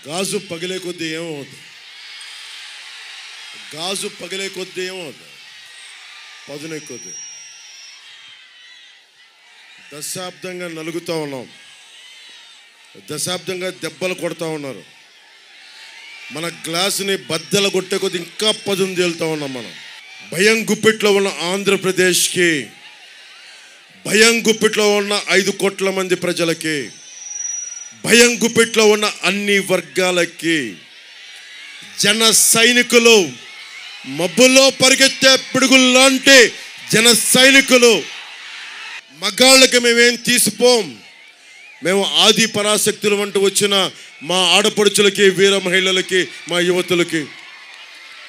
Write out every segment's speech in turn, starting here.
గాజు పగిలే కొద్దీ ఏమవుతుంది? గాజు పగిలే కొద్దీ ఏమవుతుంది? పదునే కొద్దీ. దశాబ్దంగా నలుగుతూ ఉన్నాం, దశాబ్దంగా దెబ్బలు కొడతా ఉన్నారు. మన గ్లాసుని బద్దలు కొట్టే కొద్దీ ఇంకా పదును తేలుతూ ఉన్నాం మనం. భయం గుప్పిట్లో ఉన్న ఆంధ్రప్రదేశ్కి, భయం గుప్పిట్లో ఉన్న 5 కోట్ల మంది ప్రజలకి, భయం గుప్పిట్లో ఉన్న అన్ని వర్గాలకి, జన సైనికులు, మబ్బుల్లో పరిగెత్తే పిడుగుల్లాంటి జన సైనికులు, మగాళ్ళకి మేమేం తీసిపోం. మేము ఆది పరాశక్తులు అంటూ వచ్చిన మా ఆడపడుచులకి, వీర మహిళలకి, మా యువతులకి,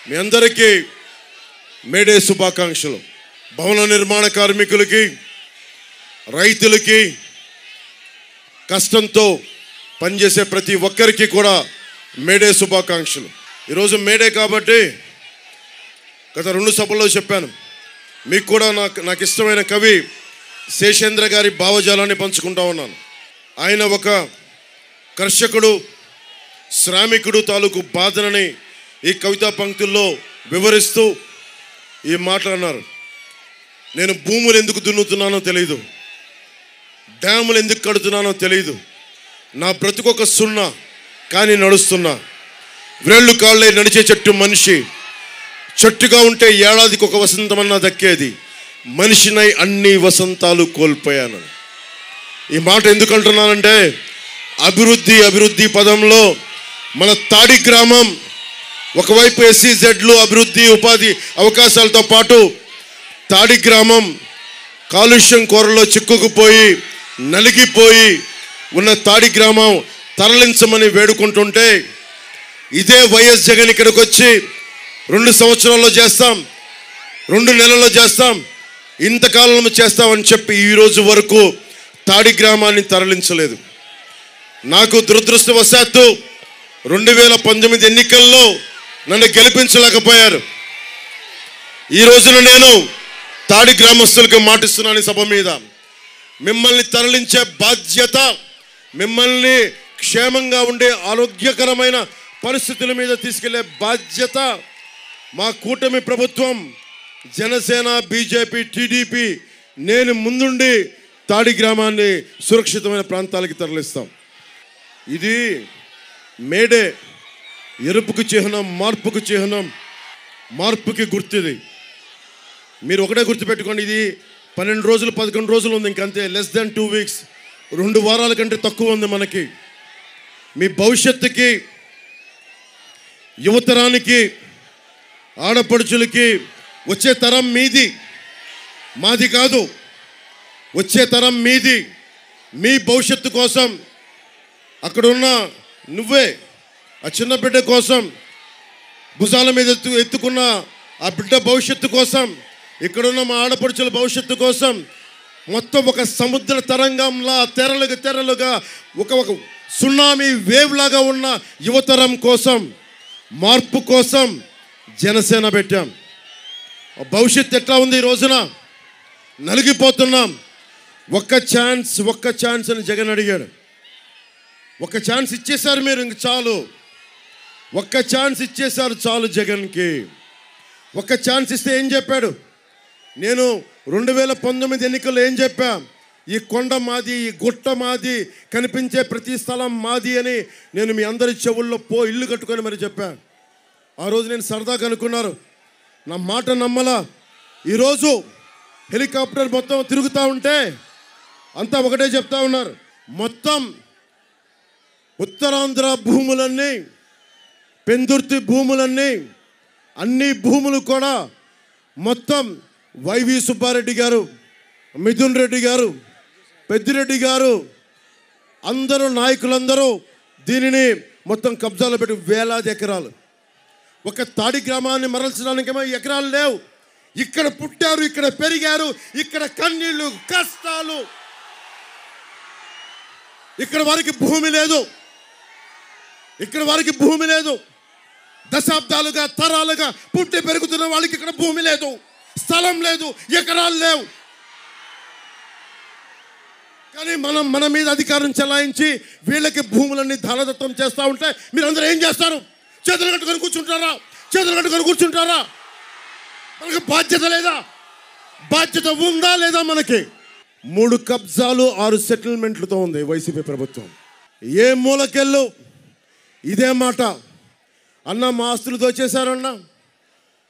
మీ అందరికీ మేడే శుభాకాంక్షలు. భవన నిర్మాణ కార్మికులకి, రైతులకి, కష్టంతో పనిచేసే ప్రతి ఒక్కరికి కూడా మేడే శుభాకాంక్షలు. ఈరోజు మేడే కాబట్టి గత 2 సభల్లో చెప్పాను. మీకు కూడా నాకు ఇష్టమైన కవి శేషేంద్ర గారి భావజాలాన్ని పంచుకుంటా ఉన్నాను. ఆయన ఒక కర్షకుడు, శ్రామికుడు తాలూకు బాధనని ఈ కవితా పంక్తుల్లో వివరిస్తూ ఈ మాటలు అన్నారు. నేను భూములు ఎందుకు దున్నుతున్నానో తెలియదు, డ్యాములు ఎందుకు కడుతున్నానో తెలియదు, నా బ్రతుకొక సున్నా కానీ నడుస్తున్నా, వ్రేళ్ళు కాళ్ళే నడిచే చెట్టు మనిషి, చెట్టుగా ఉంటే ఏడాదికి ఒక వసంతమన్నా దక్కేది, మనిషినై అన్ని వసంతాలు కోల్పోయాను. ఈ మాట ఎందుకు అంటున్నానంటే, అభివృద్ధి అభివృద్ధి పదంలో మన తాడి గ్రామం ఒకవైపు SEZలు, అభివృద్ధి ఉపాధి అవకాశాలతో పాటు తాడి గ్రామం కాలుష్యం కోరలో చిక్కుకుపోయి నలిగిపోయి ఉన్న తాడి గ్రామం తరలించమని వేడుకుంటుంటే, ఇదే వైఎస్ జగన్ ఇక్కడికి వచ్చి 2 సంవత్సరాల్లో చేస్తాం, 2 నెలల్లో చేస్తాం, ఇంతకాలంలో చేస్తామని చెప్పి ఈరోజు వరకు తాడి గ్రామాన్ని తరలించలేదు. నాకు దురదృష్టవశాత్తు 2019 ఎన్నికల్లో నన్ను గెలిపించలేకపోయారు. ఈ రోజున నేను తాడి గ్రామస్తులకు మాటిస్తున్నాను సభ మీద, మిమ్మల్ని తరలించే బాధ్యత, మిమ్మల్ని క్షేమంగా ఉండే ఆరోగ్యకరమైన పరిస్థితుల మీద తీసుకెళ్లే బాధ్యత మా కూటమి ప్రభుత్వం, జనసేన, బీజేపీ, టీడీపీ, నేను ముందుండి తాడి గ్రామాన్ని సురక్షితమైన ప్రాంతాలకి తరలిస్తాం. ఇది మేడే, ఎరుపుకు చిహ్నం, మార్పుకు చిహ్నం, మార్పుకి గుర్తుది. మీరు ఒకటే గుర్తుపెట్టుకోండి, ఇది 12 రోజులు 11 రోజులు ఉంది, ఇంకంతే, లెస్ దాన్ 2 వీక్స్, 2 వారాల కంటే తక్కువ ఉంది మనకి. మీ భవిష్యత్తుకి, యువతరానికి, ఆడపడుచులకి, వచ్చే తరం మీది, మాది కాదు, వచ్చే తరం మీది. మీ భవిష్యత్తు కోసం, అక్కడున్న నువ్వే ఆ చిన్న బిడ్డ కోసం, భుజాల మీద ఎత్తుకున్న ఆ బిడ్డ భవిష్యత్తు కోసం, ఇక్కడున్న మా ఆడపడుచుల భవిష్యత్తు కోసం, మొత్తం ఒక సముద్ర తరంగంలా తెరలుగా ఒక సునామీ వేవ్ లాగా ఉన్న యువతరం కోసం, మార్పు కోసం జనసేన పెట్టాం. భవిష్యత్తు ఎట్లా ఉంది? ఈ రోజున నలిగిపోతున్నాం. ఒక్క ఛాన్స్ అని జగన్ అడిగాడు. ఒక ఛాన్స్ ఇచ్చేశారు మీరు, ఇంక చాలు. ఒక్క ఛాన్స్ ఇచ్చేశారు చాలు జగన్కి. ఒక్క ఛాన్స్ ఇస్తే ఏం చెప్పాడు? నేను 2019 ఎన్నికల్లో ఏం చెప్పా? ఈ కొండ మాది, ఈ గుట్ట మాది, కనిపించే ప్రతి స్థలం మాది అని నేను మీ అందరి చెవుల్లో ఇల్లు కట్టుకొని మరి చెప్పా. ఆ రోజు నేను సరదాగా అనుకున్నారు, నా మాట నమ్మలా. ఈరోజు హెలికాప్టర్ మొత్తం తిరుగుతూ ఉంటే అంతా ఒకటే చెప్తా ఉన్నారు, మొత్తం ఉత్తరాంధ్ర భూములన్నీ, పెందుర్తి భూములన్నీ, అన్ని భూములు కూడా మొత్తం వైవి సుబ్బారెడ్డి గారు, మిథున్ రెడ్డి గారు, పెద్దిరెడ్డి గారు, అందరూ నాయకులందరూ దీనిని మొత్తం కబ్జాలో పెట్టి వేలాది ఎకరాలు. ఒక తాడి గ్రామాన్ని మరల్చడానికేమో ఎకరాలు లేవు. ఇక్కడ పుట్టారు, ఇక్కడ పెరిగారు, ఇక్కడ కన్నీళ్ళు, కష్టాలు, ఇక్కడ వారికి భూమి లేదు, ఇక్కడ వారికి భూమి లేదు. దశాబ్దాలుగా, తరాలుగా పుట్టి పెరుగుతున్న వాళ్ళకి ఇక్కడ భూమి లేదు, స్థలం లేదు, ఎకరాలు లేవు. కానీ మన మీద అధికారం చెలాయించి వీళ్ళకి భూములన్నీ దానదత్తం చేస్తూ ఉంటే మీరందరూ ఏం చేస్తారు? చేతులు కట్టుకొని కూర్చుంటారా? చేతులు కట్టుకొని కూర్చుంటారా? మనకి బాధ్యత లేదా? బాధ్యత ఉందా లేదా? మనకి 3 కబ్జాలు 6 సెటిల్మెంట్లతో ఉంది వైసీపీ ప్రభుత్వం. ఏ మూలకెళ్ళు ఇదే మాట. అన్న మా ఆస్తులు దోచేశారన్న.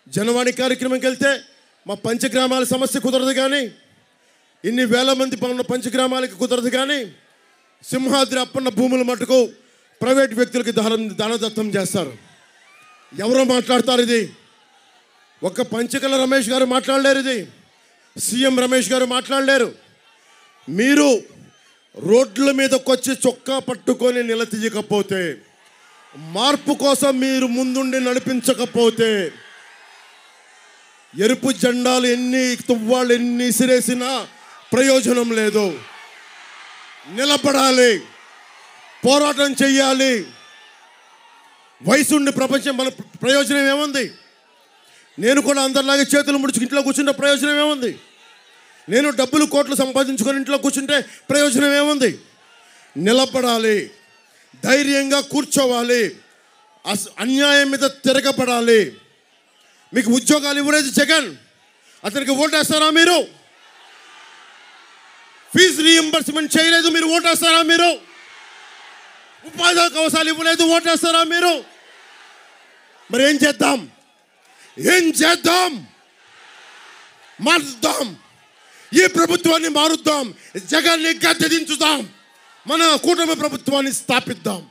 జనవాణి కార్యక్రమంకి వెళ్తే మా పంచగ్రామాల సమస్య కుదరదు, కానీ ఇన్ని వేల మంది ఉన్న పంచగ్రామాలకి కుదరదు, కానీ సింహాద్రి అప్పన్న భూముల మటుకు ప్రైవేట్ వ్యక్తులకి దానదత్తం చేస్తారు. ఎవరో మాట్లాడతారు ఇది? ఒక్క పంచకల రమేష్ గారు మాట్లాడలేరు, ఇది సీఎం రమేష్ గారు మాట్లాడలేరు. మీరు రోడ్ల మీదకి వచ్చి చొక్కా పట్టుకొని నిలదీయకపోతే, మార్పు కోసం మీరు ముందుండి నడిపించకపోతే, ఎరుపు జెండాలు ఎన్ని తువ్వాళ్ళు ఎన్ని సిరేసినా ప్రయోజనం లేదు. నిలబడాలి, పోరాటం చెయ్యాలి. వయసుండి ప్రపంచం మన ప్రయోజనం ఏముంది? నేను కూడా అందరిలాగే చేతులు ముడుచుకు ఇంట్లో కూర్చుంటే ప్రయోజనం ఏముంది? నేను డబ్బులు కోట్లు సంపాదించుకొని ఇంట్లో కూర్చుంటే ప్రయోజనం ఏముంది? నిలబడాలి, ధైర్యంగా కూర్చోవాలి, అన్యాయం మీద తిరగబడాలి. మీకు ఉద్యోగాలు ఇవ్వలేదు జగన్, అతనికి ఓటేస్తారా మీరు? ఫీజు రీఎంబర్స్మెంట్ చేయలేదు, మీరు ఓటేస్తారా మీరు? ఉపాధి అవకాశాలు ఇవ్వలేదు, ఓటేస్తారా మీరు? మరి ఏం చేద్దాం? ఏం చేద్దాం? మారుద్దాం, ఈ ప్రభుత్వాన్ని మారుద్దాం, జగన్ని గద్దెదించుదాం, మన కూటమి ప్రభుత్వాన్ని స్థాపిద్దాం.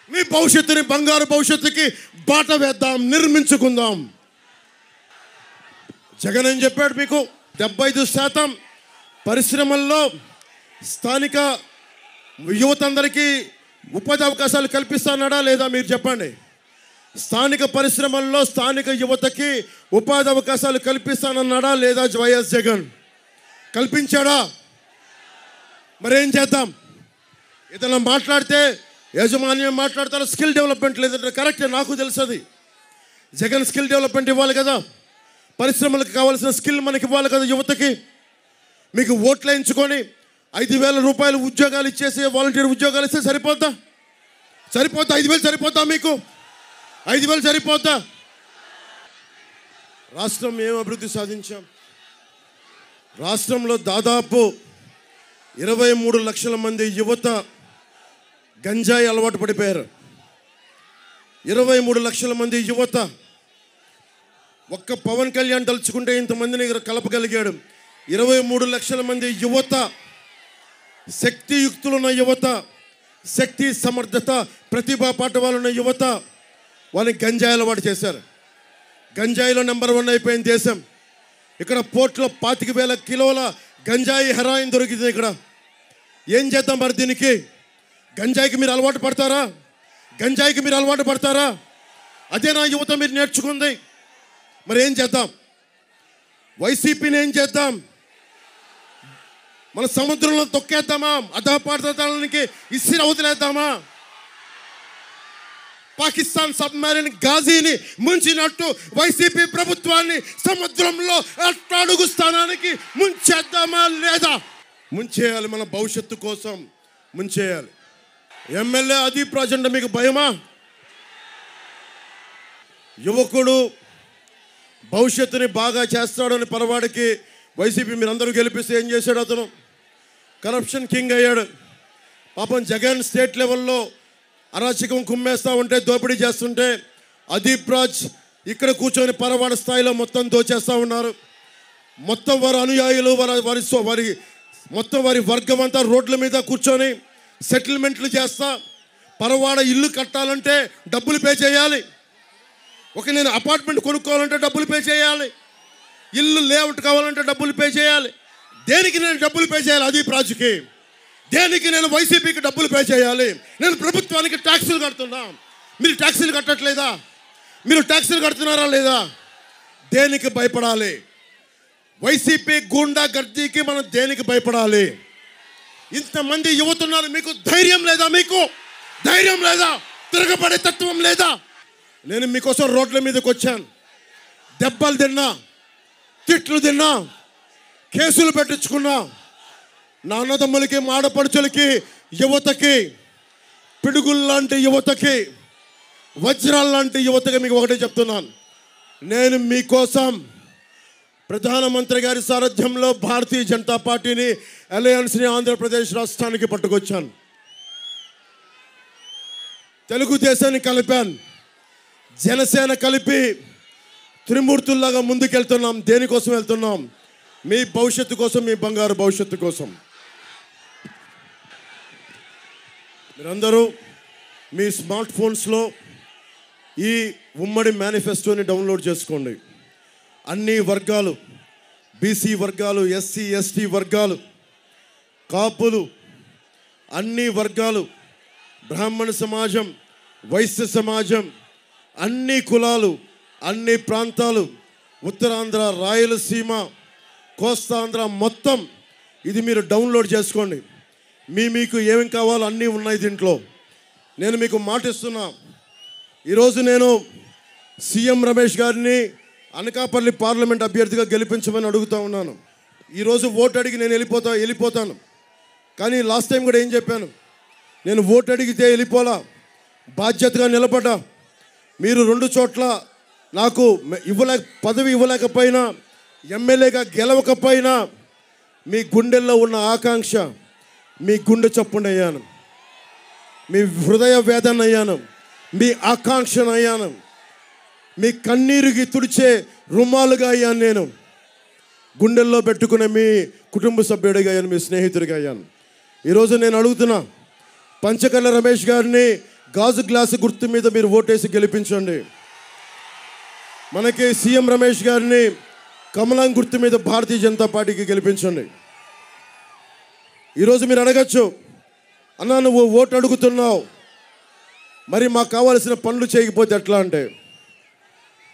మీ భవిష్యత్తుని బంగారు భవిష్యత్తుకి బాట వేద్దాం, నిర్మించుకుందాం. జగన్ ఏం చెప్పాడు మీకు? 75% పరిశ్రమల్లో స్థానిక యువత అందరికీ ఉపాధి అవకాశాలు కల్పిస్తానడా లేదా? మీరు చెప్పండి. స్థానిక పరిశ్రమల్లో స్థానిక యువతకి ఉపాధి అవకాశాలు కల్పిస్తానన్నాడా లేదా వైఎస్ జగన్? కల్పించాడా? మరేం చేద్దాం? ఏదైనా మాట్లాడితే యాజమాన్యం మాట్లాడతారు, స్కిల్ డెవలప్మెంట్ లేదంటే కరెక్టే, నాకు తెలుసు అది. జగన్ స్కిల్ డెవలప్మెంట్ ఇవ్వాలి కదా, పరిశ్రమలకు కావాల్సిన స్కిల్ మనకి ఇవ్వాలి కదా యువతకి. మీకు ఓట్లు వేయించుకొని 5,000 రూపాయలు ఉద్యోగాలు ఇచ్చేసి వాలంటీర్ ఉద్యోగాలు ఇస్తే సరిపోద్దా? 5,000 సరిపోద్దా మీకు? 5,000 సరిపోద్దా? రాష్ట్రం ఏం అభివృద్ధి సాధించాం? రాష్ట్రంలో దాదాపు 23 లక్షల మంది యువత గంజాయి అలవాటు పడిపోయారు. 23 లక్షల మంది యువత. ఒక్క పవన్ కళ్యాణ్ తలుచుకుంటే ఇంతమందిని కలపగలిగాడు. 23 లక్షల మంది యువత, శక్తియుక్తులున్న యువత, శక్తి సమర్థత ప్రతిభా పాఠవాలున్న యువత, వాళ్ళని గంజాయి అలవాటు చేశారు. గంజాయిలో నెంబర్ 1 అయిపోయింది దేశం. ఇక్కడ పోర్ట్లో 25,000 కిలోల గంజాయి హెరాయిన్ దొరికింది. ఇక్కడ ఏం చేద్దాం మరి దీనికి? గంజాయికి మీరు అలవాటు పడతారా? గంజాయికి మీరు అలవాటు పడతారా? అదే నా యువత మీరు నేర్చుకుంది. మరి ఏం చేద్దాం? వైసీపీని ఏం చేద్దాం? మన సముద్రంలో తొక్కేద్దామా? అధపాతాళానికి ఇసిరి అవతలేద్దామా? పాకిస్తాన్ సబ్మెరైన్ గాజీని ముంచినట్టు వైసీపీ ప్రభుత్వాన్ని సముద్రంలో అడుగు స్థానానికి ముంచేద్దామా లేదా? ముంచేయాలి, మన భవిష్యత్తు కోసం ముంచేయాలి. ఎమ్మెల్యే అదీప్ రాజ్ అంటే మీకు భయమా? యువకుడు భవిష్యత్తుని బాగా చేస్తాడని పరవాడికి వైసీపీ మీరందరూ గెలిపిస్తే ఏం చేశాడు? అతను కరప్షన్ కింగ్ అయ్యాడు. పాపం జగన్ స్టేట్ లెవెల్లో అరాచకం కుమ్మేస్తూ ఉంటే, దోపిడీ చేస్తుంటే అదీప్ రాజ్ ఇక్కడ కూర్చొని పరవాడ స్థాయిలో మొత్తం దోచేస్తూ ఉన్నారు. మొత్తం వారి అనుయాయులు మొత్తం వారి వర్గం అంతా రోడ్ల మీద కూర్చొని సెటిల్మెంట్లు చేస్తా. పరవాడ ఇల్లు కట్టాలంటే డబ్బులు పే చేయాలి. నేను అపార్ట్మెంట్ కొనుక్కోవాలంటే డబ్బులు పే చేయాలి. ఇల్లు లేఅవుట్ కావాలంటే డబ్బులు పే చేయాలి. దేనికి నేను డబ్బులు పే చేయాలి? అదీప్ రాజుకి. దేనికి నేను వైసీపీకి డబ్బులు పే చేయాలి? నేను ప్రభుత్వానికి ట్యాక్సులు కడుతున్నా. మీరు ట్యాక్సులు కట్టట్లేదా? మీరు ట్యాక్సులు కడుతున్నారా లేదా? దేనికి భయపడాలి? వైసీపీ గూండా గర్దీకి మనం దేనికి భయపడాలి? ఇంతమంది యువతున్నారు, మీకు ధైర్యం లేదా? మీకు ధైర్యం లేదా? తిరగబడే తత్వం లేదా? నేను మీకోసం రోడ్ల మీదకి వచ్చాను. దెబ్బలు తిన్నా, తిట్లు తిన్నా, కేసులు పెట్టించుకున్నా, నా అన్నదమ్ములకి, మా ఆడపడుచులకి, యువతకి, పిడుగుల్లాంటి యువతకి, వజ్రాల్లాంటి యువతకి మీకు ఒకటే చెప్తున్నాను. నేను మీకోసం ప్రధానమంత్రి గారి సారథ్యంలో భారతీయ జనతా పార్టీని, అలయన్స్ని ఆంధ్రప్రదేశ్ రాష్ట్రానికి పట్టుకొచ్చాను. తెలుగుదేశాన్ని కలిపాను, జనసేన కలిపి త్రిమూర్తుల్లాగా ముందుకెళ్తున్నాం. దేనికోసం వెళ్తున్నాం? మీ భవిష్యత్తు కోసం, మీ బంగారు భవిష్యత్తు కోసం. మీరందరూ మీ స్మార్ట్ ఫోన్స్లో ఈ ఉమ్మడి మేనిఫెస్టోని డౌన్లోడ్ చేసుకోండి. అన్ని వర్గాలు, బీసీ వర్గాలు, ఎస్సీ ఎస్టీ వర్గాలు, కాపులు, అన్ని వర్గాలు, బ్రాహ్మణ సమాజం, వైశ్య సమాజం, అన్ని కులాలు, అన్ని ప్రాంతాలు, ఉత్తరాంధ్ర, రాయలసీమ, కోస్తాంధ్ర మొత్తం ఇది మీరు డౌన్లోడ్ చేసుకోండి. మీకు ఏమేమి కావాలో అన్నీ ఉన్నాయి దీంట్లో. నేను మీకు మాట ఇస్తున్నా. ఈరోజు నేను సీఎం రమేష్ గారిని అనకాపల్లి పార్లమెంట్ అభ్యర్థిగా గెలిపించమని అడుగుతూ ఉన్నాను. ఈరోజు ఓటు అడిగి నేను వెళ్ళిపోతాను. కానీ లాస్ట్ టైం కూడా ఏం చెప్పాను? నేను ఓటు అడిగితే వెళ్ళిపోలా, బాధ్యతగా నిలబడ్డా. మీరు 2 చోట్ల నాకు పదవి ఇవ్వలేకపోయినా, ఎమ్మెల్యేగా గెలవకపోయినా, మీ గుండెల్లో ఉన్న ఆకాంక్ష మీ గుండె చప్పున అయ్యాను, మీ హృదయ వేదన అయ్యాను, మీ ఆకాంక్షను అయ్యాను, మీ కన్నీరుకి తుడిచే రుమాలుగా అయ్యాను. నేను గుండెల్లో పెట్టుకునే మీ కుటుంబ సభ్యుడిగా అయ్యాను, మీ స్నేహితుడిగా అయ్యాను. ఈరోజు నేను అడుగుతున్నా, పంచకర్ల రమేష్ గారిని గాజు గ్లాసు గుర్తు మీద మీరు ఓటేసి గెలిపించండి. మనకి సీఎం రమేష్ గారిని కమలం గుర్తు మీద భారతీయ జనతా పార్టీకి గెలిపించండి. ఈరోజు మీరు అడగచ్చు, అన్నా నువ్వు ఓటు అడుగుతున్నావు, మరి మాకు కావాల్సిన పనులు చేయకపోతే ఎట్లా అంటే,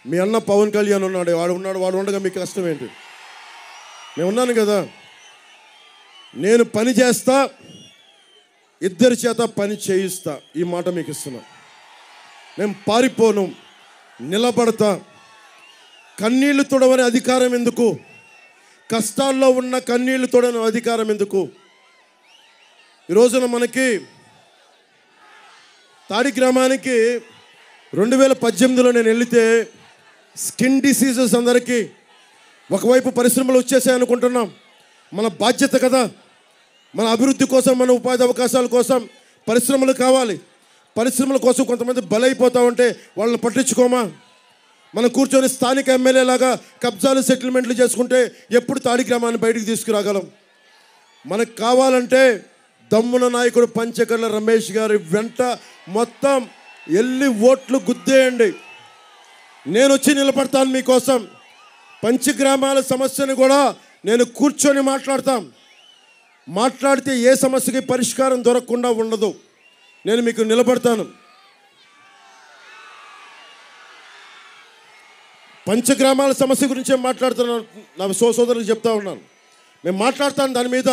మీ అన్న పవన్ కళ్యాణ్ ఉన్నాడు, వాడు ఉండగా మీకు కష్టం ఏంటి? నేను ఉన్నాను కదా, నేను పని చేస్తా, ఇద్దరి చేత పని చేయిస్తా. ఈ మాట మీకు ఇస్తున్నా. నేను పారిపోను, నిలబడతా. కన్నీళ్లు తొడవని అధికారం ఎందుకు? కష్టాల్లో ఉన్న కన్నీళ్లు తొడవని అధికారం ఎందుకు? ఈ రోజున మనకి తాడి గ్రామానికి 2018లో నేను వెళితే స్కిన్ డిసీజెస్ అందరికీ ఒకవైపు పరిశ్రమలు వచ్చేసాయి అనుకుంటున్నాం. మన బాధ్యత కదా, మన అభివృద్ధి కోసం, మన ఉపాధి అవకాశాల కోసం పరిశ్రమలు కావాలి. పరిశ్రమల కోసం కొంతమంది బలైపోతూ ఉంటే వాళ్ళని పట్టించుకోమా? మనం కూర్చొని స్థానిక ఎమ్మెల్యేలాగా కబ్జాలు, సెటిల్మెంట్లు చేసుకుంటే ఎప్పుడు తాడి గ్రామాన్ని బయటికి తీసుకురాగలం? మనకు కావాలంటే దమ్మున నాయకుడు పంచకర్ల రమేష్ గారి వెంట మొత్తం వెళ్ళి ఓట్లు గుద్దేయండి. నేను వచ్చి నిలబడతాను మీకోసం. పంచగ్రామాల సమస్యను కూడా నేను కూర్చొని మాట్లాడితే ఏ సమస్యకి పరిష్కారం దొరకకుండా ఉండదు. నేను మీకు నిలబడతాను. పంచగ్రామాల సమస్య గురించే మాట్లాడుతున్నాను. నా సోదరులకు చెప్తా ఉన్నాను, నేను మాట్లాడతాను దాని మీద.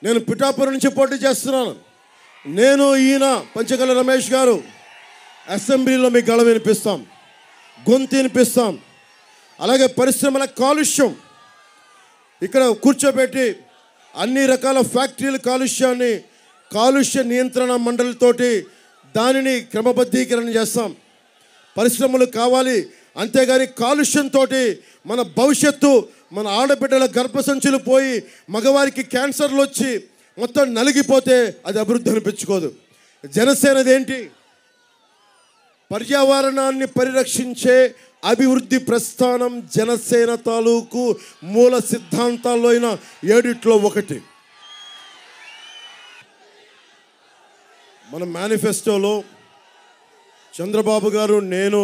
నేను పిఠాపురం నుంచి పోటీ చేస్తున్నాను. నేను ఈయన పంచకర్ల రమేష్ గారు అసెంబ్లీలో మీకు గళం వినిపిస్తాం, గొంతు వినిపిస్తాం. అలాగే పరిశ్రమల కాలుష్యం ఇక్కడ కూర్చోబెట్టి అన్ని రకాల ఫ్యాక్టరీల కాలుష్యాన్ని కాలుష్య నియంత్రణ మండలితోటి దానిని క్రమబద్ధీకరణ చేస్తాం. పరిశ్రమలు కావాలి, అంతేగాని కాలుష్యంతో మన భవిష్యత్తు, మన ఆడబిడ్డల గర్భసంచులు పోయి మగవారికి క్యాన్సర్లు వచ్చి మొత్తం నలిగిపోతే అది అభివృద్ధి అనిపించుకోదు. జనసేనది ఏంటి? పర్యావరణాన్ని పరిరక్షించే అభివృద్ధి ప్రస్థానం జనసేన తాలూకు మూల సిద్ధాంతాల్లో అయిన 7 ఒకటి. మన మేనిఫెస్టోలో చంద్రబాబు గారు, నేను,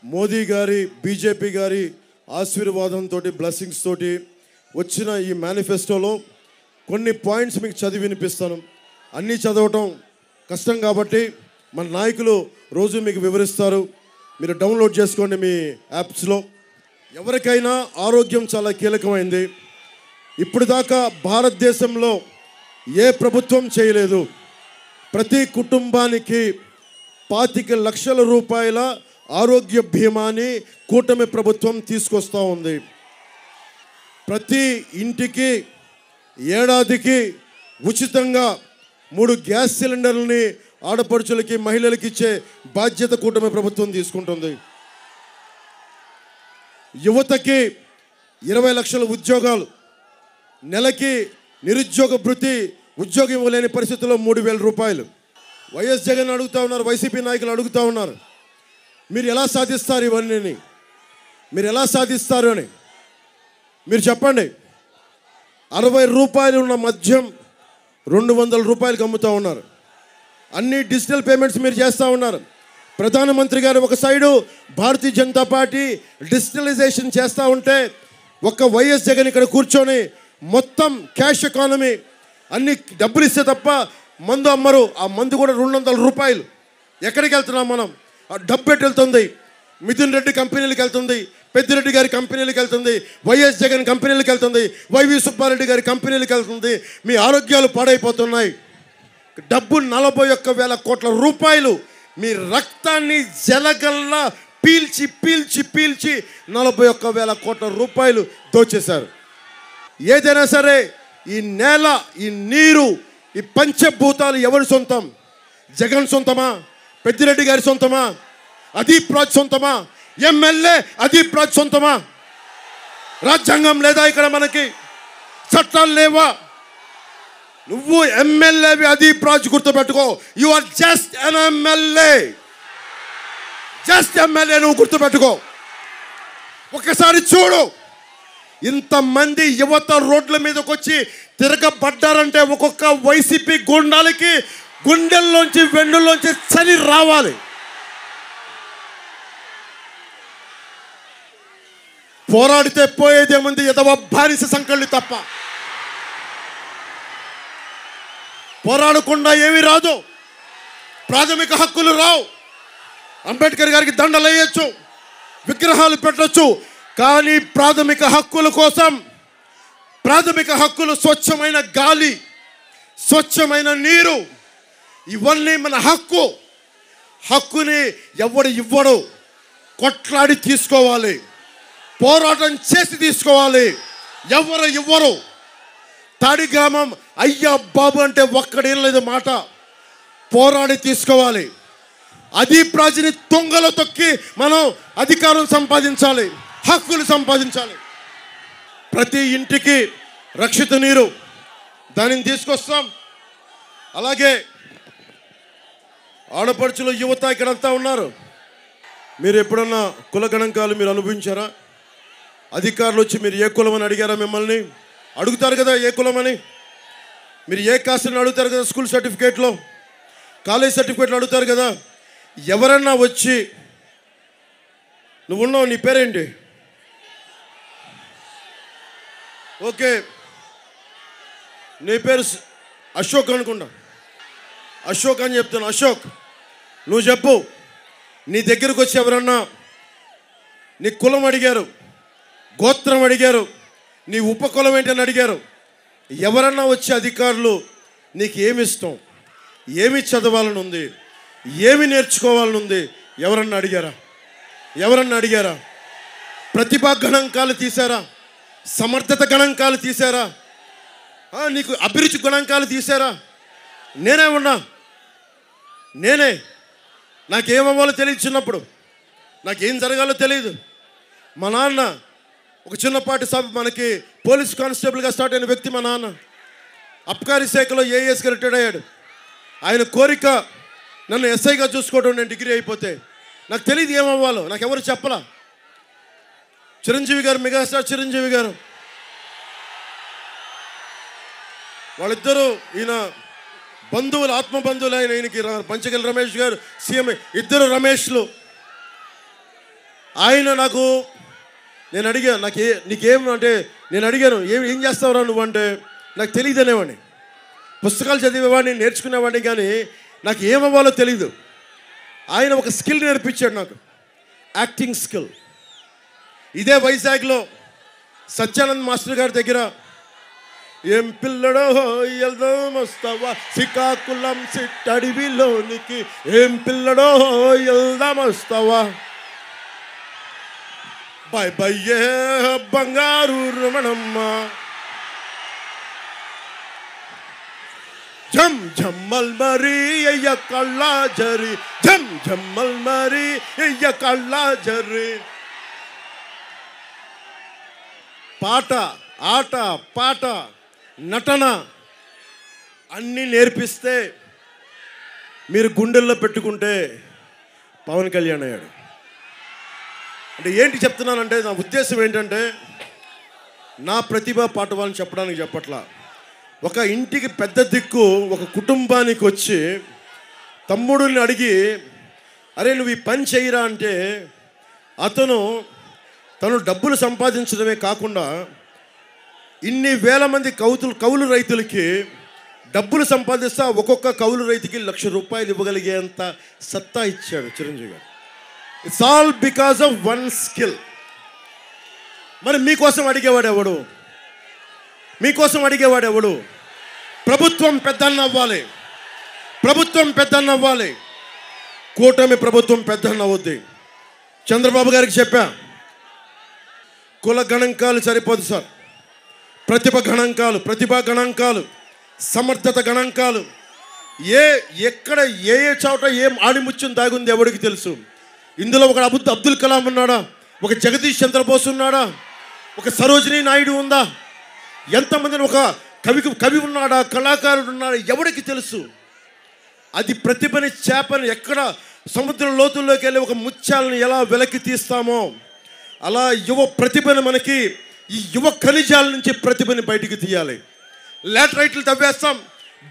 మోదీ గారి, బీజేపీ గారి ఆశీర్వాదంతో, బ్లెస్సింగ్స్ తోటి వచ్చిన ఈ మేనిఫెస్టోలో కొన్ని పాయింట్స్ మీకు చదివి వినిపిస్తాను. అన్నీ చదవటం కష్టం కాబట్టి మన నాయకులు రోజు మీకు వివరిస్తారు. మీరు డౌన్లోడ్ చేసుకోండి మీ యాప్స్లో. ఎవరికైనా ఆరోగ్యం చాలా కీలకమైంది. ఇప్పుడు దాకా భారతదేశంలో ఏ ప్రభుత్వం చేయలేదు. ప్రతి కుటుంబానికి 25 లక్షల రూపాయల ఆరోగ్య బీమాని కూటమి ప్రభుత్వం తీసుకొస్తూ ఉంది. ప్రతి ఇంటికి ఏడాదికి ఉచితంగా 3 గ్యాస్ సిలిండర్లని ఆడపడుచులకి మహిళలకి ఇచ్చే బాధ్యత కూటమి ప్రభుత్వం తీసుకుంటుంది. యువతకి 20 లక్షల ఉద్యోగాలు, నెలకి నిరుద్యోగ భృతి, ఉద్యోగం ఇవ్వలేని పరిస్థితుల్లో 3,000 రూపాయలు. వైఎస్ జగన్ అడుగుతూ ఉన్నారు, వైసీపీ నాయకులు అడుగుతూ ఉన్నారు, మీరు ఎలా సాధిస్తారు ఇవన్నీ, మీరు ఎలా సాధిస్తారు అని మీరు చెప్పండి. 60 రూపాయలు ఉన్న మద్యం 200 రూపాయలకు అమ్ముతూ ఉన్నారు. అన్ని డిజిటల్ పేమెంట్స్ మీరు చేస్తూ ఉన్నారు. ప్రధానమంత్రి గారు ఒక side Bharatiya Janata party digitalisation చేస్తూ ఉంటే, ఒక్క వైఎస్ జగన్ ఇక్కడ కూర్చొని మొత్తం క్యాష్ ఎకానమీ, అన్ని డబ్బులు ఇస్తే తప్ప మందు అమ్మరు. ఆ మందు కూడా 200 రూపాయలు. ఎక్కడికి వెళ్తున్నాం మనం? ఆ డబ్బు ఎటు వెళ్తుంది? మిథున్ రెడ్డి కంపెనీలకు వెళ్తుంది, పెద్దిరెడ్డి గారి కంపెనీలకు వెళ్తుంది, వైఎస్ జగన్ కంపెనీలకు వెళ్తుంది, వైవి సుబ్బారెడ్డి గారి కంపెనీలకు వెళ్తుంది. మీ ఆరోగ్యాలు పాడైపోతున్నాయి. డబ్బు 41,000 కోట్ల రూపాయలు మీ రక్తాన్ని జలగల్లా పీల్చి పీల్చి పీల్చి 41,000 కోట్ల రూపాయలు దోచేశారు. ఏదైనా సరే ఈ నేల, ఈ నీరు, ఈ పంచభూతాలు ఎవరి సొంతం? జగన్ సొంతమా? పెద్దిరెడ్డి గారి సొంతమా? అదీప్ రాజ్ సొంతమా? ఎమ్మెల్యే అదీప్ రాజ్ సొంతమా? రాజ్యాంగం లేదా ఇక్కడ? మనకి చట్టాలు లేవా? నువ్వు ఎమ్మెల్యేవి అదీప్ రాజ్, గుర్తుపెట్టుకో. You are just an MLA, just MLA. నువ్వు గుర్తుపెట్టుకో. ఒకసారి చూడు, ఇంతమంది యువత రోడ్ల మీదకి వచ్చి తిరగబడ్డారంటే ఒక్కొక్క వైసీపీ గుండాలకి గుండెల్లోంచి వెన్నుల్లోంచి చలి రావాలి. పోరాడితే పోయేదేముంది? ఎదవ బానిస సంకళ్ళు తప్ప. పోరాడకుండా ఏమీ రాదు. ప్రాథమిక హక్కులు రావు. అంబేద్కర్ గారికి దండలు వేయచ్చు, విగ్రహాలు పెట్టచ్చు, కానీ ప్రాథమిక హక్కుల కోసం, ప్రాథమిక హక్కులు స్వచ్ఛమైన గాలి, స్వచ్ఛమైన నీరు, ఇవన్నీ మన హక్కు. హక్కుని ఎవడు ఇవ్వడు, కొట్లాడి తీసుకోవాలి, పోరాటం చేసి తీసుకోవాలి. ఎవరు ఇవ్వరు. తాడి గ్రామం అయ్యా బాబు అంటే ఒక్కడేం లేదు మాట. పోరాడి తీసుకోవాలి. అదీప్ రాజుని తొంగలో తొక్కి మనం అధికారం సంపాదించాలి, హక్కులు సంపాదించాలి. ప్రతి ఇంటికి రక్షిత నీరు, దానిని తీసుకొస్తాం. అలాగే ఆడపడుచులు, యువత ఇక్కడంతా ఉన్నారు. మీరు ఎప్పుడన్నా కుల గణాంకాలు మీరు అనుభవించారా? అధికారులు వచ్చి మీరు ఏ కులం అని అడిగారా? మిమ్మల్ని అడుగుతారు కదా ఏ కులం అని. మీరు ఏ కాస్ట్ అని అడుగుతారు కదా, స్కూల్ సర్టిఫికేట్లో, కాలేజ్ సర్టిఫికేట్లు అడుగుతారు కదా. ఎవరన్నా వచ్చి నువ్వు ఉన్నావు, నీ పేరేంటి? ఓకే, నీ పేరు అశోక్ అనుకుంటా. అశోక్ అని చెప్తాను. అశోక్, నువ్వు చెప్పు, నీ దగ్గరకు వచ్చి ఎవరన్నా నీ కులం అడిగారు, గోత్రం అడిగారు, నీ ఉపకులం ఏంటని అడిగారు, ఎవరన్నా వచ్చి అధికారులు నీకు ఏమి ఇష్టం, ఏమి చదవాలని ఉంది, ఏమి నేర్చుకోవాలని ఉంది, ఎవరన్నా అడిగారా? ఎవరన్నా అడిగారా? ప్రతిభా గణాంకాలు తీశారా? సమర్థత గణాంకాలు తీశారా? నీకు అభిరుచి గణాంకాలు తీశారా? నేనే ఉన్నా, నేనే. నాకేమవ్వాలో తెలియదు. చిన్నప్పుడు నాకేం జరగాలో తెలియదు. మా నాన్న ఒక చిన్నపాటి మనకి పోలీస్ కానిస్టేబుల్గా స్టార్ట్ అయిన వ్యక్తి మా నాన్న. అబ్కారీ శాఖలో ఏఎస్గా రిటైర్డ్ అయ్యాడు. ఆయన కోరిక నన్ను ఎస్ఐగా చూసుకోవడం. నేను డిగ్రీ అయిపోతే నాకు తెలియదు ఏమవ్వాలో, నాకు ఎవరు చెప్పలా. చిరంజీవి గారు, మెగాస్టార్ చిరంజీవి గారు, వాళ్ళిద్దరూ ఈయన బంధువులు, ఆత్మబంధువులు. ఆయనకి పంచగల్ రమేష్ గారు సీఎం, ఇద్దరు రమేష్లు. ఆయన నేను అడిగా, నీకేం అంటే, నేను అడిగాను ఏం చేస్తావురా నువ్వు అంటే, నాకు తెలియదు అనేవాడిని. పుస్తకాలు చదివేవాడిని, నేర్చుకునేవాడిని, కానీ నాకు ఏమవ్వాలో తెలీదు. ఆయన ఒక స్కిల్ నేర్పించాడు నాకు, యాక్టింగ్ స్కిల్. ఇదే వైజాగ్లో సత్యానంద్ మాస్టర్ గారి దగ్గర, ఏం పిల్లడో వెళ్దాం వస్తావా శ్రీకాకుళం సిట్టడివిలోనికి, ఏం పిల్లడో వెళ్దాం వస్తావా, బాయ్ బయ్యే బంగారు రమణమ్మ, జమ్ జమ్మల్ మరి అయ్య కళ్ళ జరి, జమ్ జమ్మల్ మరి అయ్య కళ్ళ జరి. పాట, ఆట, పాట, నటన అన్నీ నేర్పిస్తే మీరు గుండెల్లో పెట్టుకుంటే పవన్ కళ్యాణ్ అయ్యాడు. అంటే ఏంటి చెప్తున్నానంటే, నా ఉద్దేశం ఏంటంటే, నా ప్రతిభ పాటవాళ్ళని చెప్పడానికి చెప్పట్లా. ఒక ఇంటికి పెద్ద దిక్కు ఒక కుటుంబానికి వచ్చి తమ్ముడిని అడిగి, అరే నువ్వు ఈ పని చేయరా అంటే, తను డబ్బులు సంపాదించడమే కాకుండా ఇన్ని వేల మంది కౌలు రైతులకి డబ్బులు సంపాదిస్తా ఒక్కొక్క కౌలు రైతుకి ₹1,00,000 ఇవ్వగలిగేంత సత్తా ఇచ్చాడు చిరంజీవి గారు. It's all because of one skill. మరి మీకోసం అడిగేవాడెవడు? మీకోసం అడిగేవాడెవడు? ప్రభుత్వం పెద్దన్న అవ్వాలి, ప్రభుత్వం పెద్దన్న అవ్వాలి. కూటమి ప్రభుత్వం పెద్దన్న అవుద్ది. చంద్రబాబు గారికి చెప్పా, కుల గణాంకాలు సరిపోదు సార్, ప్రతిభా గణాంకాలు, సమర్థత గణాంకాలు, ఎక్కడ ఏ చోట ఏం ఆడిముత్యం దాగుంది ఎవరికి తెలుసు. ఇందులో ఒక అబ్దుల్ కలాం ఉన్నాడా? ఒక జగదీష్ చంద్రబోస్ ఉన్నాడా? ఒక సరోజినీ నాయుడు ఉందా? ఎంతమందిని, ఒక కవి ఉన్నాడా? కళాకారుడు ఉన్నాడా? ఎవరికి తెలుసు? అది ప్రతిభని, చేపని ఎక్కడ సముద్ర లోతుల్లోకి వెళ్ళి ఒక ముత్యాలను ఎలా వెలకి తీస్తామో అలా యువ ప్రతిభను, మనకి ఈ యువ ఖనిజాల నుంచి ప్రతిభని బయటికి తీయాలి. లాటరైట్లు తవ్వేస్తాం,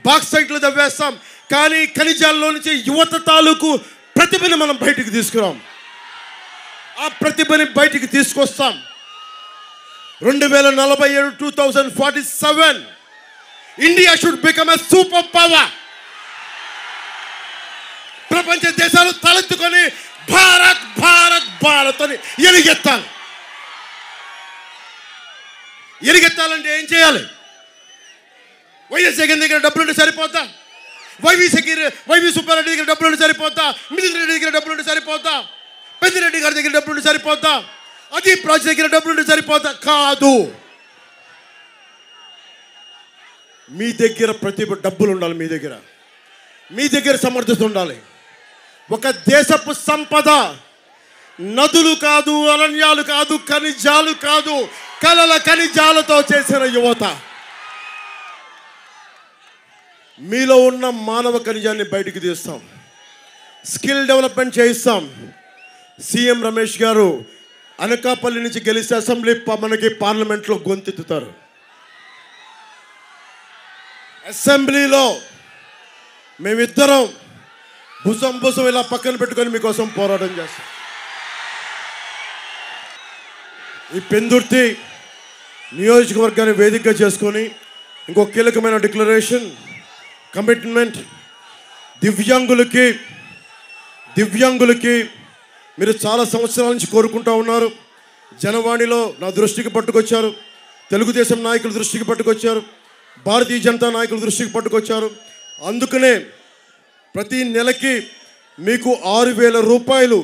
బాక్సైట్లు తవ్వేస్తాం, కానీ ఖనిజాల్లో నుంచి యువత తాలూకు ప్రతిభని మనం బయటికి తీసుకురాం. ఆ ప్రతిభని బయటికి తీసుకొస్తాం. 2047 2047 India should become a super power. ప్రపంచ దేశాలు తలెత్తుకొని భారత్ భారత్ భారత్ అని ఎలుగెత్తాలి. ఎలుగెత్తాలంటే ఏం చేయాలి? వైఎస్ జగన్ దగ్గర డబ్బులుంటే సరిపోద్దా? వైవి సుబ్బారెడ్డి దగ్గర డబ్బులుంటే సరిపోద్దా? మిథున్ రెడ్డి దగ్గర డబ్బులుంటే సరిపోద్దా? పెద్దిరెడ్డి గారి దగ్గర డబ్బులుంటే సరిపోద్దా? అదీప్ రాజు దగ్గర డబ్బులుంటే సరిపోద్దా? కాదు. మీ దగ్గర ప్రతిభ, డబ్బులు ఉండాలి. మీ దగ్గర సమర్థత ఉండాలి. ఒక దేశపు సంపద నదులు కాదు, అరణ్యాలు కాదు, ఖనిజాలు కాదు, కలల ఖనిజాలతో చేసిన యువత. మీలో ఉన్న మానవ ఖనిజాన్ని బయటికి తీస్తాం, స్కిల్ డెవలప్మెంట్ చేయిస్తాం. సీఎం రమేష్ గారు అనకాపల్లి నుంచి గెలిస్తే అసెంబ్లీ మనకి పార్లమెంట్లో గొంతెత్తుతారు. అసెంబ్లీలో మేమిద్దరం భుజం ఇలా పక్కన పెట్టుకొని మీకోసం పోరాటం చేస్తాం. ఈ పెందుర్తి నియోజకవర్గాన్ని వేదికగా చేసుకొని ఇంకో కీలకమైన డిక్లరేషన్, కమిట్మెంట్. దివ్యాంగులకి మీరు చాలా సంవత్సరాల నుంచి కోరుకుంటూ ఉన్నారు. జనవాణిలో నా దృష్టికి పట్టుకొచ్చారు, తెలుగుదేశం నాయకుల దృష్టికి పట్టుకొచ్చారు, భారతీయ జనతా నాయకుల దృష్టికి పట్టుకొచ్చారు. అందుకనే ప్రతి నెలకి మీకు ₹6,000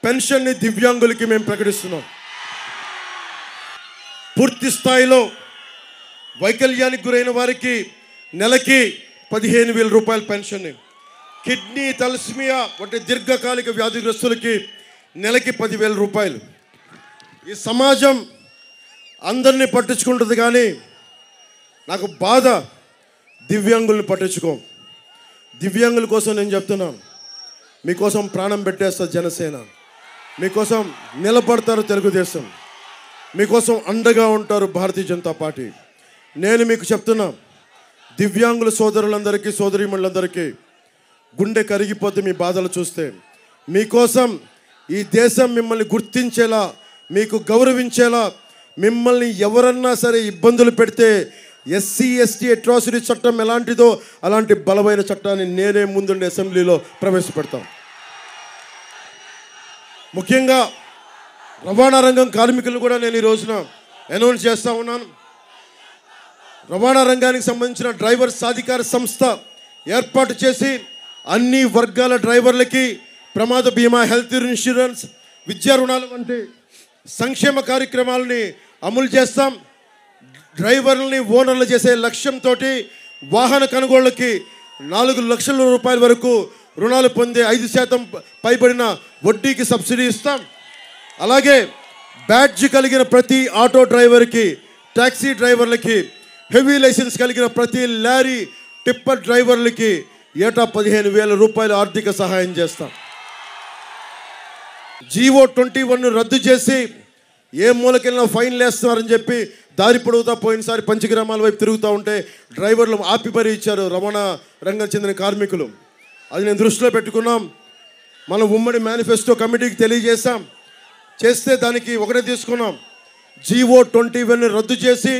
పెన్షన్ని దివ్యాంగులకి మేము ప్రకటిస్తున్నాం. పూర్తి స్థాయిలో వైకల్యానికి గురైన వారికి నెలకి ₹15,000 పెన్షన్ని, కిడ్నీ, తలస్మియా వంటి దీర్ఘకాలిక వ్యాధిగ్రస్తులకి నెలకి ₹10,000. ఈ సమాజం అందరినీ పట్టించుకుంటుంది, కానీ నాకు బాధ దివ్యాంగుల్ని పట్టించుకోం. దివ్యాంగుల కోసం నేను చెప్తున్నాను, మీకోసం ప్రాణం పెట్టేస్తుంది జనసేన, మీకోసం నిలబడతారు తెలుగుదేశం, మీకోసం అండగా ఉంటారు భారతీయ జనతా పార్టీ. నేను మీకు చెప్తున్నా, దివ్యాంగుల సోదరులందరికీ, సోదరీమణులందరికీ గుండె కరిగిపోతే మీ బాధలు చూస్తే. మీకోసం ఈ దేశం మిమ్మల్ని గుర్తించేలా, మీకు గౌరవించేలా, మిమ్మల్ని ఎవరన్నా సరే ఇబ్బందులు పెడితే ఎస్సీ ఎస్టీ అట్రాసిటీ చట్టం ఎలాంటిదో అలాంటి బలమైన చట్టాన్ని నేనే ముందుండి అసెంబ్లీలో ప్రవేశపెడతాం. ముఖ్యంగా రవాణా రంగం కార్మికులు కూడా నేను ఈ రోజున అనౌన్స్ చేస్తూ ఉన్నాను. రవాణా రంగానికి సంబంధించిన డ్రైవర్ సాధికార సంస్థ ఏర్పాటు చేసి అన్ని వర్గాల డ్రైవర్లకి ప్రమాద బీమా, హెల్త్ ఇన్సూరెన్స్, విద్యా రుణాలు వంటి సంక్షేమ కార్యక్రమాలని అమలు చేస్తాం. డ్రైవర్లని ఓనర్లు చేసే లక్ష్యంతో వాహన కొనుగోళ్ళకి 4 లక్షల రూపాయల వరకు రుణాలు పొందే 5% పైబడిన వడ్డీకి సబ్సిడీ ఇస్తాం. అలాగే బ్యాడ్జ్ కలిగిన ప్రతి ఆటో డ్రైవర్కి, టాక్సీ డ్రైవర్లకి, హెవీ లైసెన్స్ కలిగిన ప్రతి లారీ టిప్పర్ డ్రైవర్లకి ఏటా 15,000 రూపాయల ఆర్థిక సహాయం చేస్తాం. జీవో 21 రద్దు చేసి ఏ మూలకెళ్ళినా ఫైన్లు వేస్తున్నారని చెప్పి దారి పొడుగుతా పోయినసారి పంచగ్రామాల వైపు తిరుగుతూ ఉంటే డ్రైవర్లు ఆపి మరీ ఇచ్చారు రవాణా రంగం చెందిన కార్మికులు. అది నేను దృష్టిలో పెట్టుకున్నాం. మనం ఉమ్మడి మేనిఫెస్టో కమిటీకి తెలియజేశాం. చేస్తే దానికి ఒకటే తీసుకున్నాం. జీవో 21 రద్దు చేసి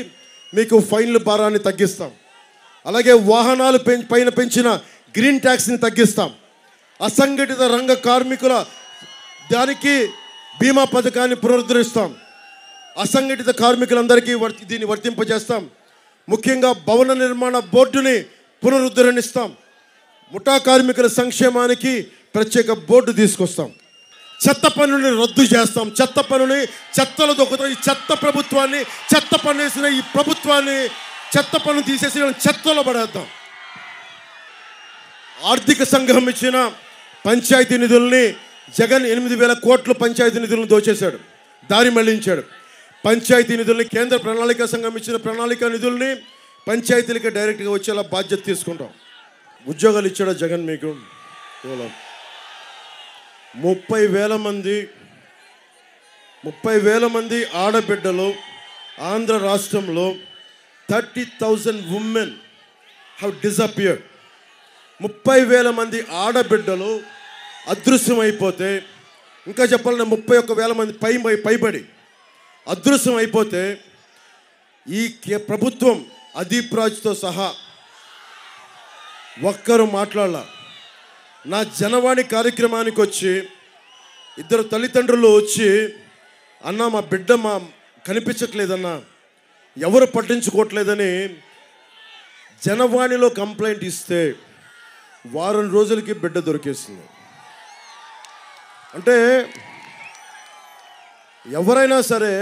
మీకు ఫైన్ల భారాన్ని తగ్గిస్తాం. అలాగే వాహనాలు పైన పెంచిన గ్రీన్ ట్యాక్స్ని తగ్గిస్తాం. అసంఘటిత రంగ కార్మికుల దానికి బీమా పథకాన్ని పునరుద్ధరిస్తాం. అసంఘటిత కార్మికులందరికీ దీన్ని వర్తింపజేస్తాం. ముఖ్యంగా భవన నిర్మాణ బోర్డుని పునరుద్ధరణిస్తాం. ముఠా కార్మికుల సంక్షేమానికి ప్రత్యేక బోర్డు తీసుకొస్తాం. చెత్త పన్నుని రద్దు చేస్తాం. చెత్త పన్నుని చెత్తలో దొక్కుతాం. ఈ చెత్త ప్రభుత్వాన్ని, చెత్త పన్ను వేసిన ఈ ప్రభుత్వాన్ని చెత్త పన్ను తీసేసి చెత్తలో పడేద్దాం. ఆర్థిక సంఘం ఇచ్చిన పంచాయతీ నిధుల్ని జగన్ 8,000 కోట్ల పంచాయతీ నిధులను దోచేశాడు, దారి మళ్లించాడు. పంచాయతీ నిధుల్ని కేంద్ర ప్రణాళికా సంఘం ఇచ్చిన ప్రణాళికా నిధుల్ని పంచాయతీలకి డైరెక్ట్గా వచ్చేలా బాధ్యత తీసుకుంటాం. ఉద్యోగాలు ఇచ్చాడు జగన్ మీకు. 30,000 మంది ఆడబిడ్డలు ఆంధ్ర రాష్ట్రంలో 30,000 ఉమెన్ హ్యావ్ డిసపియర్డ్. 30,000 మంది ఆడబిడ్డలు అదృశ్యమైపోతే, ఇంకా చెప్పాలంటే 31,000 మంది పైబడి అదృశ్యం అయిపోతే ఈ ప్రభుత్వం అదీప్ రాజ్తో సహా ఒక్కరు మాట్లాడాల. నా జనవాణి కార్యక్రమానికి వచ్చి 2 తల్లిదండ్రులు వచ్చి, అన్న మా బిడ్డ కనిపించట్లేదన్నా, ఎవరు పట్టించుకోవట్లేదని జనవాణిలో కంప్లైంట్ ఇస్తే వారం రోజులకి బిడ్డ దొరికేస్తుంది. అంటే ఎవరైనా సరే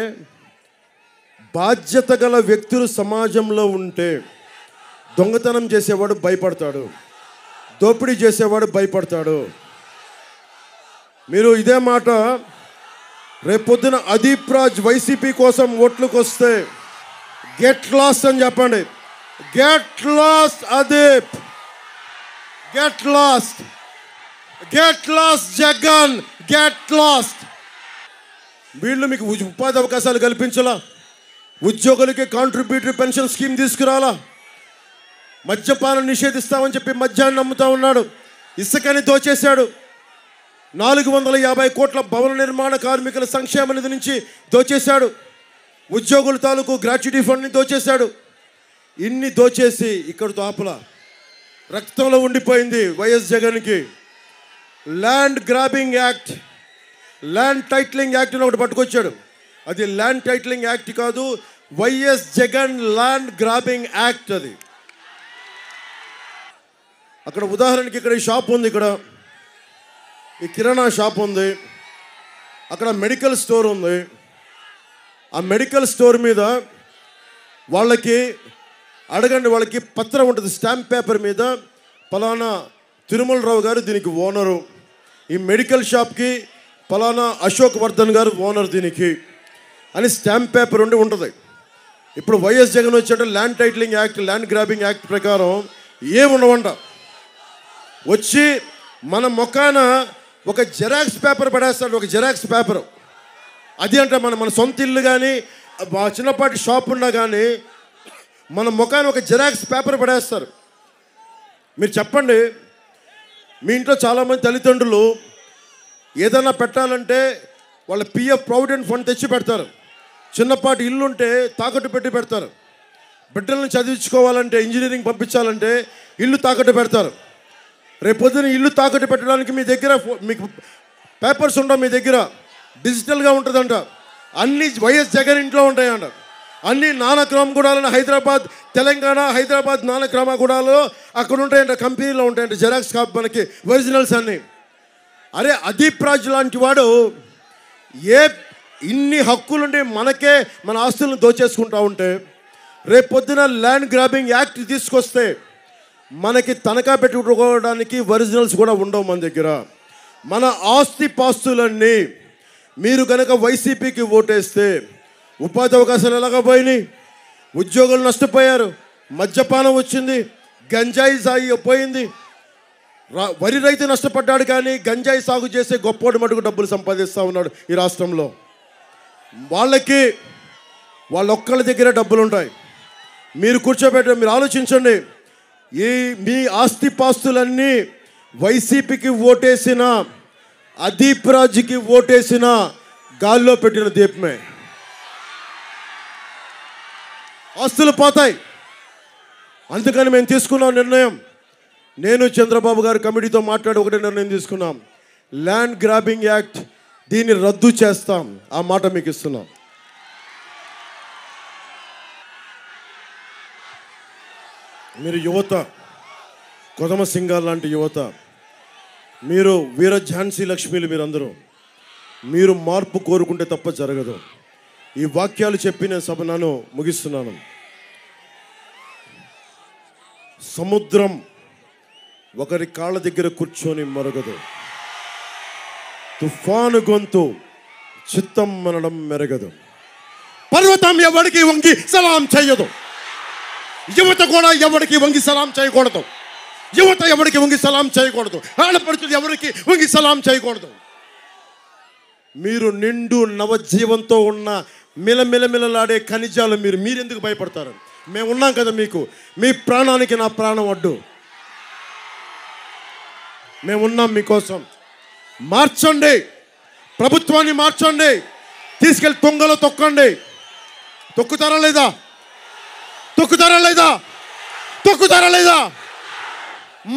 బాధ్యత గల వ్యక్తులు సమాజంలో ఉంటే దొంగతనం చేసేవాడు భయపడతాడు, దోపిడీ చేసేవాడు భయపడతాడు. మీరు ఇదే మాట రేపొద్దున అదీప్ రాజ్ వైసీపీ కోసం ఓట్లకు వస్తే గెట్ లాస్ట్ అని చెప్పండి. Get lost Adeep, get lost, get lost Jagan, get lost. వీళ్ళు మీకు ఉపాధి అవకాశాలు కల్పించాలా, ఉద్యోగులకి కాంట్రిబ్యూటరీ పెన్షన్ స్కీమ్ తీసుకురాలా, మద్యపానం నిషేధిస్తామని చెప్పి మద్యాన్ని అమ్ముతా ఉన్నాడు, ఇసుకని దోచేశాడు, 450 కోట్ల భవన నిర్మాణ కార్మికుల సంక్షేమ నిధి నుంచి దోచేశాడు, ఉద్యోగుల తాలూకు గ్రాట్యుటీ ఫండ్ని దోచేశాడు. ఇన్ని దోచేసి ఇక్కడితో ఆపలా, రక్తంలో ఉండిపోయింది వైఎస్ జగన్కి. Land grabbing act, land titling act అని ఒకటి పట్టుకొచ్చాడు. అది ల్యాండ్ టైటిలింగ్ యాక్ట్ కాదు, YS Jagan land grabbing act. అది అక్కడ ఉదాహరణకి ఇక్కడ ఈ షాప్ ఉంది, ఇక్కడ ఈ కిరాణా షాప్ ఉంది, అక్కడ మెడికల్ స్టోర్ ఉంది. ఆ మెడికల్ స్టోర్ మీద వాళ్ళకి అడగండి, వాళ్ళకి పత్రం ఉంటుంది, స్టాంప్ పేపర్ మీద పలానా తిరుమలరావు గారు దీనికి ఓనరు, ఈ మెడికల్ షాప్కి పలానా అశోక్ వర్ధన్ గారు ఓనర్ దీనికి అని స్టాంప్ పేపర్ ఉంటుంది. ఇప్పుడు వైఎస్ జగన్ వచ్చాడు land titling act, land grabbing act ప్రకారం ఏముండవంట. వచ్చి మన మొక్కాన ఒక జెరాక్స్ పేపర్ పడేస్తాడు, ఒక జెరాక్స్ పేపర్. అది అంటే మన సొంత ఇల్లు కానీ చిన్నపాటి షాప్ ఉన్నా కానీ మన మొక్కాన ఒక జెరాక్స్ పేపర్ పడేస్తారు. మీరు చెప్పండి, మీ ఇంట్లో చాలామంది తల్లిదండ్రులు ఏదైనా పెట్టాలంటే వాళ్ళ పిఎఫ్ ప్రావిడెంట్ ఫండ్ తెచ్చి పెడతారు, చిన్నపాటి ఇల్లు ఉంటే తాకట్టు పెట్టి పెడతారు, బిడ్డలను చదివించుకోవాలంటే ఇంజనీరింగ్ పంపించాలంటే ఇల్లు తాకట్టు పెడతారు. రేపొద్దున ఇల్లు తాకట్టు పెట్టడానికి మీ దగ్గర మీకు పేపర్స్ ఉండవు, మీ దగ్గర డిజిటల్గా ఉంటుందంట. అన్నీ వైఎస్ జగన్ ఇంట్లో ఉంటాయంట. అన్నీ నానక్రామగూడలో, హైదరాబాద్, తెలంగాణ హైదరాబాద్ నానక్రామగూడలో అక్కడ ఉంటాయంట, కంపెనీలో ఉంటాయంట జెరాక్స్ కాపీ మనకి ఒరిజినల్స్ అన్నీ. అరే అదీప్ రాజ్ లాంటి వాడు ఇన్ని హక్కులుండి మనకే మన ఆస్తులను దోచేసుకుంటా ఉంటే రేపొద్దున ల్యాండ్ గ్రాబింగ్ యాక్ట్ తీసుకొస్తే మనకి తనఖా పెట్టుకోవడానికి ఒరిజినల్స్ కూడా ఉండవు మన దగ్గర. మన ఆస్తి పాస్తులన్నీ మీరు కనుక వైసీపీకి ఓటేస్తే ఉపాధి అవకాశాలు ఎలాగ పోయినాయి, ఉద్యోగులు నష్టపోయారు, మద్యపానం వచ్చింది, గంజాయి సాగు పోయింది. వరి రైతు నష్టపడ్డాడు, కానీ గంజాయి సాగు చేసే గొప్పోడి మటుకు డబ్బులు సంపాదిస్తూ ఉన్నాడు ఈ రాష్ట్రంలో. వాళ్ళొక్కళ్ళ దగ్గర డబ్బులు ఉంటాయి. మీరు మీరు ఆలోచించండి, మీ ఆస్తిపాస్తులన్నీ వైసీపీకి ఓటేసిన, అదీప్ రాజుకి ఓటేసిన గాల్లో పెట్టిన దీపమే. ఆస్తులు పోతాయి. అందుకని మేము తీసుకున్నాం నిర్ణయం. నేను చంద్రబాబు గారు కమిటీతో మాట్లాడి ఒకటే నిర్ణయం తీసుకున్నాం, ల్యాండ్ గ్రాబింగ్ యాక్ట్ దీన్ని రద్దు చేస్తాం. ఆ మాట మీకు ఇస్తున్నాం. మీరు యువత, కొదమ సింగార్ లాంటి యువత, మీరు వీర ఝాన్సీ లక్ష్మీలు, మీరు మార్పు కోరుకుంటే తప్ప జరగదు. ఈ వాక్యాలు చెప్పి నేను సభను ముగిస్తున్నాను. సముద్రం ఒకరి కాళ్ళ దగ్గర కూర్చొని మరగదు, తుఫాను గొంతు చిత్తం మనడం మెరగదు. పర్వతం ఎవరికి వంగి సలాం చేయదు, యువత కూడా ఎవరికి వంగి సలాం చేయకూడదు. యువత ఎవరికి వంగి సలాం చేయకూడదు. ఆడపడుచులు ఎవరికి వంగి సలాం చేయకూడదు. మీరు నిండు నవజీవంతో ఉన్న మిలమిలమిలలాడే ఖనిజాలు మీరెందుకు భయపడతారు? మేము ఉన్నాం కదా మీకు. మీ ప్రాణానికి నా ప్రాణం అడ్డు. మేమున్నాం మీకోసం. మార్చండి, ప్రభుత్వాన్ని మార్చండి, తీసుకెళ్ళి తొంగలో తొక్కండి. తొక్కుతారా లేదా? తొక్కుతారా లేదా? తొక్కుతారా లేదా?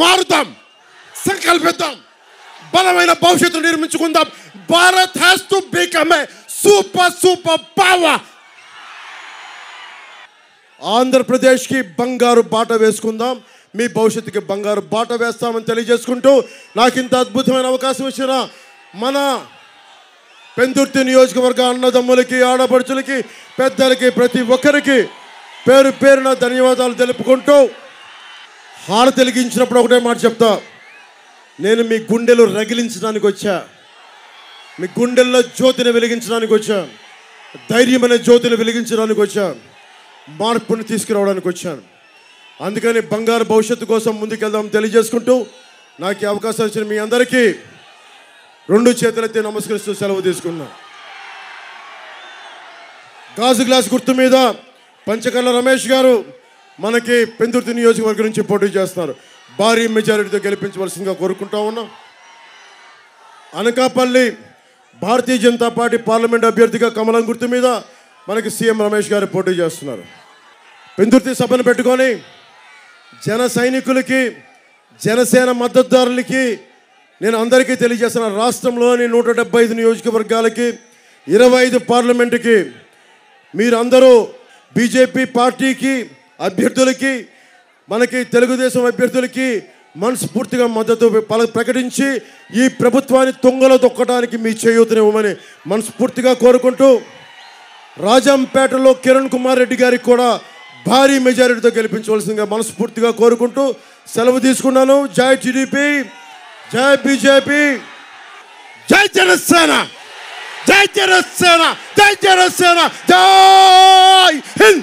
మారుతాం, సంకల్పిద్దాం, బలమైన భవిష్యత్తు నిర్మించుకుందాం. Bharat has to become a super power. ఆంధ్రప్రదేశ్కి బంగారు బాట వేసుకుందాం. మీ భవిష్యత్తుకి బంగారు బాట వేస్తామని తెలియజేసుకుంటూ, నాకు ఇంత అద్భుతమైన అవకాశం ఇచ్చిన మన పెందుర్తి నియోజకవర్గ అన్నదమ్ములకి, ఆడపడుచులకి, పెద్దలకి, ప్రతి ఒక్కరికి పేరు పేరున ధన్యవాదాలు తెలుపుకుంటూ, హారతి వెలిగించినప్పుడు ఒకటే మాట చెప్తా, నేను మీ గుండెలు రగిలించడానికి వచ్చా, మీ గుండెల్లో జ్యోతిని వెలిగించడానికి వచ్చా, ధైర్యమైన జ్యోతిని వెలిగించడానికి వచ్చా, మార్పుని తీసుకురావడానికి వచ్చాను. అందుకని బంగారు భవిష్యత్తు కోసం ముందుకెళ్దాం తెలియజేసుకుంటూ, నాకు ఈ అవకాశం ఇచ్చిన మీ అందరికీ 2 చేతులెత్తి నమస్కరిస్తూ సెలవు తీసుకున్నా. గాజు గ్లాస్ గుర్తు మీద పంచకర్ల రమేష్ గారు మనకి పెందుర్తి నియోజకవర్గం నుంచి పోటీ చేస్తున్నారు. భారీ మెజారిటీతో గెలిపించవలసిందిగా కోరుకుంటా ఉన్నాం. అనకాపల్లి భారతీయ జనతా పార్టీ పార్లమెంట్ అభ్యర్థిగా కమలం గుర్తు మీద మనకి సీఎం రమేష్ గారు పోటీ చేస్తున్నారు. పెందుర్తి సభను పెట్టుకొని జన సైనికులకి, జనసేన మద్దతుదారులకి నేను అందరికీ తెలియజేస్తున్న, రాష్ట్రంలోని 175 నియోజకవర్గాలకి, 25 పార్లమెంటుకి మీరందరూ బీజేపీ పార్టీకి అభ్యర్థులకి, మనకి తెలుగుదేశం అభ్యర్థులకి మనస్ఫూర్తిగా మద్దతు ప్రకటించి ఈ ప్రభుత్వాన్ని తొంగలో తొక్కడానికి మీ చేయూతనివ్వమని మనస్ఫూర్తిగా కోరుకుంటూ, రాజంపేటలో కిరణ్ కుమార్ రెడ్డి గారికి కూడా భారీ మెజారిటీతో గెలిపించవలసిందిగా మనస్ఫూర్తిగా కోరుకుంటూ సెలవు తీసుకున్నాను. జై టీడీపీ, జై బీజేపీ, జై జనసేన, జై జనసేన, జై జనసేన, జై హింద్.